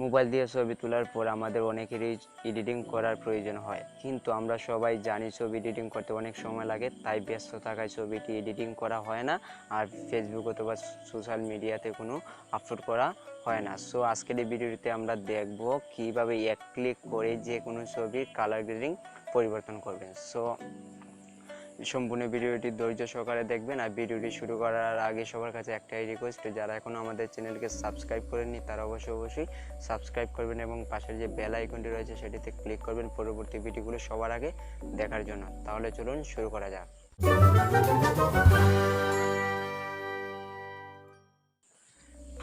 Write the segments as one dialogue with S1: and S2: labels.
S1: Mobile দিয়ে ছবি তোলার পর আমাদের অনেকেরই এডিটিং করার প্রয়োজন হয়, কিন্তু আমরা সবাই জানি ছবি এডিটিং করতে অনেক সময় লাগে, তাই ব্যস্ত থাকায় ছবিটি এডিটিং করা হয় না আর ফেসবুক অথবা সোশ্যাল মিডিয়াতে কোনো আপলোড করা হয় না। সো আজকের এই ভিডিওটিতে আমরা দেখব কিভাবে এক ক্লিক করে যে কোনো ছবির কালার গ্রেডিং পরিবর্তন করবেন। সো সম্পূর্ণ ভিডিওটি ধৈর্য সহকারে দেখবেন। আর ভিডিওটি শুরু করার আগে সবার কাছে একটাই রিকোয়েস্ট, যারা এখনও আমাদের চ্যানেলকে সাবস্ক্রাইব করেননি তারা অবশ্যই সাবস্ক্রাইব করবেন এবং পাশের যে বেল আইকনটি রয়েছে সেটিতে ক্লিক করবেন পরবর্তী ভিডিওগুলো সবার আগে দেখার জন্য। তাহলে চলুন শুরু করা যাক।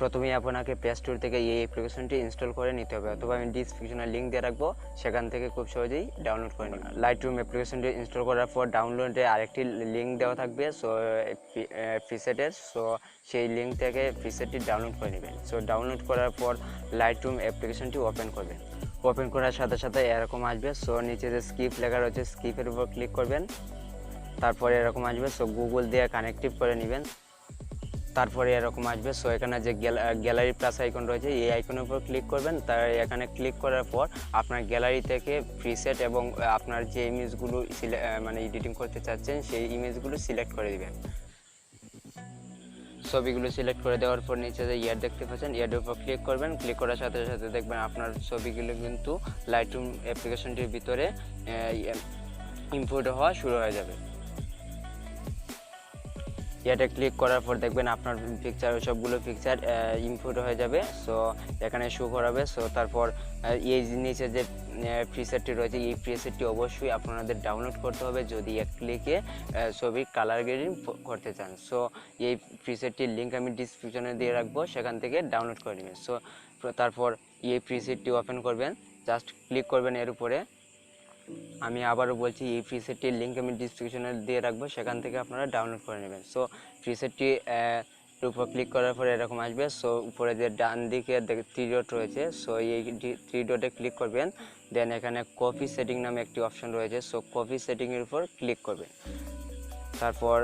S1: প্রথমেই আপনাকে প্লে স্টোর থেকে এই অ্যাপ্লিকেশনটি ইনস্টল করে নিতে হবে, অথবা আমি ডিসক্রিপশনে লিঙ্ক দিয়ে রাখবো, সেখান থেকে খুব সহজেই ডাউনলোড করে নেবেন। লাইটরুম অ্যাপ্লিকেশনটি ইনস্টল করার পর ডাউনলোডে আরেকটি লিঙ্ক দেওয়া থাকবে প্রিসেটের, সো সেই লিঙ্ক থেকে প্রিসেটটি ডাউনলোড করে নেবেন। সো ডাউনলোড করার পর লাইটরুম অ্যাপ্লিকেশনটি ওপেন করবেন। ওপেন করার সাথে সাথে এরকম আসবে। সো নিচে যে স্কিপ লেখা রয়েছে স্কিপের উপর ক্লিক করবেন, তারপরে এরকম আসবে। সো গুগল দিয়ে কানেক্টিভ করে নেবেন, তারপরে এরকম আসবে। সো এখানে যে গ্যালারি প্লাস আইকন রয়েছে এই আইকনের উপর ক্লিক করবেন। তার এখানে ক্লিক করার পর আপনার গ্যালারি থেকে প্রিসেট এবং আপনার যে ইমেজগুলো মানে এডিটিং করতে চাচ্ছেন সেই ইমেজগুলো সিলেক্ট করে দিবেন। ছবিগুলো সিলেক্ট করে দেওয়ার পর নিচে যে ইয়ার দেখতে পাচ্ছেন ইয়ারের উপর ক্লিক করবেন। ক্লিক করার সাথে সাথে দেখবেন আপনার ছবিগুলো কিন্তু লাইটরুম অ্যাপ্লিকেশনটির ভিতরে ইম্পোর্ট হওয়া শুরু হয়ে যাবে। এটা ক্লিক করার পর দেখবেন আপনার পিকচার সবগুলো পিকচার ইম্পোর্ট হয়ে যাবে। সো এখানে শো করাবে। সো তারপর এই নিচে যে প্রিসেটটি রয়েছে এই প্রিসেটটি অবশ্যই আপনাদের ডাউনলোড করতে হবে যদি এক ক্লিকে ছবির কালার গ্রেডিং করতে চান। সো এই প্রিসেটটির লিঙ্ক আমি ডিসক্রিপশনে দিয়ে রাখবো, সেখান থেকে ডাউনলোড করে নেবেন। সো তারপর এই প্রিসেটটি ওপেন করবেন, জাস্ট ক্লিক করবেন এর উপরে। আমি আবারও বলছি এই প্রিসেটটির লিঙ্ক আমি ডিসক্রিপশনে দিয়ে রাখবো, সেখান থেকে আপনারা ডাউনলোড করে নেবেন। সো প্রিসেটটি উপর ক্লিক করার পরে এরকম আসবে। সো উপরে যে ডান দিকে থ্রি ডট রয়েছে, সো এই থ্রি ডটে ক্লিক করবেন। দেন এখানে কপি সেটিং নামে একটি অপশন রয়েছে, সো কপি সেটিংয়ের উপর ক্লিক করবেন। তারপর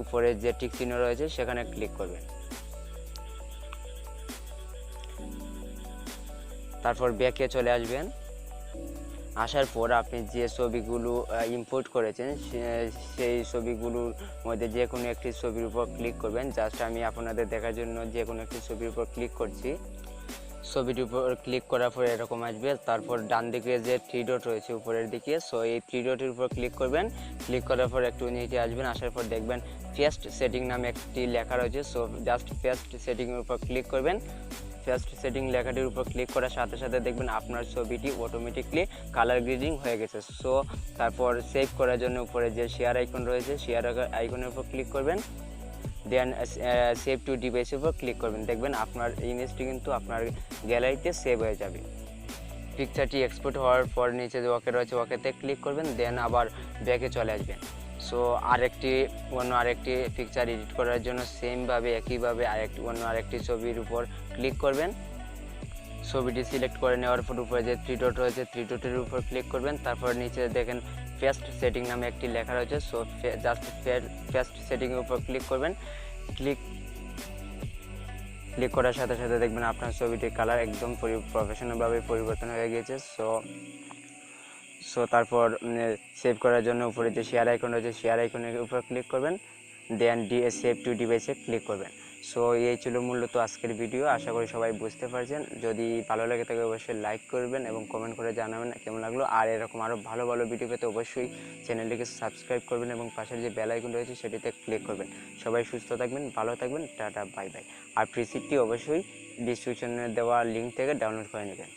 S1: উপরে যে টিক চিহ্ন রয়েছে সেখানে ক্লিক করবেন। তারপর ব্যাকে চলে আসবেন। আসার পর আপনি যে ছবিগুলো ইম্পোর্ট করেছেন সেই ছবিগুলোর মধ্যে যে কোনো একটি ছবির উপর ক্লিক করবেন। জাস্ট আমি আপনাদের দেখার জন্য যে কোনো একটি ছবির উপর ক্লিক করছি। ছবিটির উপর ক্লিক করার পর এরকম আসবে। তারপর ডান দিকে যে থ্রি ডট রয়েছে উপরের দিকে, সো এই থ্রি ডটের উপর ক্লিক করবেন। ক্লিক করার পর একটু নিচে আসবেন, আসার পর দেখবেন পেস্ট সেটিং নামে একটি লেখা রয়েছে। সো জাস্ট পেস্ট সেটিংয়ের উপর ক্লিক করবেন। পেস্ট সেটিং লেখাটির উপর ক্লিক করার সাথে সাথে দেখবেন আপনার ছবিটি অটোমেটিকলি কালার গ্রেডিং হয়ে গেছে। সো তারপর সেভ করার জন্য উপরে যে শেয়ার আইকন রয়েছে শেয়ার আইকনের উপর ক্লিক করবেন। দেন সেভ টু ডিভাইসের উপর ক্লিক করবেন। দেখবেন আপনার ইমেজটি কিন্তু আপনার গ্যালারিতে সেভ হয়ে যাবে। পিকচারটি এক্সপোর্ট হওয়ার পর নিচে যে ওকে রয়েছে ওকেতে ক্লিক করবেন। দেন আবার ব্যাকে চলে আসবেন। সো অন্য আরেকটি পিকচার এডিট করার জন্য সেমভাবে একইভাবে অন্য আরেকটি ছবির উপর ক্লিক করবেন। ছবিটি সিলেক্ট করে নেওয়ার পর উপরে যে থ্রি ডট রয়েছে থ্রি ডটের উপর ক্লিক করবেন। তারপর নিচে দেখেন পেস্ট সেটিং নামে একটি লেখা রয়েছে। সো জাস্ট পেস্ট সেটিংয়ের উপর ক্লিক করবেন। ক্লিক করার সাথে সাথে দেখবেন আপনার ছবিটির কালার একদম প্রফেশনালভাবে পরিবর্তন হয়ে গিয়েছে। সো তারপর সেভ করার জন্য উপরে যে শেয়ার আইকন রয়েছে শেয়ার আইকনের উপর ক্লিক করবেন। দেন সেভ টু ডিভাইসে ক্লিক করবেন। সো এই ছিল মূলত আজকের ভিডিও। আশা করি সবাই বুঝতে পারছেন। যদি ভালো লাগে থাকে অবশ্যই লাইক করবেন এবং কমেন্ট করে জানাবেন কেমন লাগলো। আর এরকম আরও ভালো ভালো ভিডিও পেতে অবশ্যই চ্যানেলটিকে সাবস্ক্রাইব করবেন এবং পাশের যে বেল আইকন রয়েছে সেটিতে ক্লিক করবেন। সবাই সুস্থ থাকবেন, ভালো থাকবেন, টাটা বাই বাই। আর প্রিসেটটি অবশ্যই ডিসক্রিপশনে দেওয়া লিঙ্ক থেকে ডাউনলোড করে নেবেন।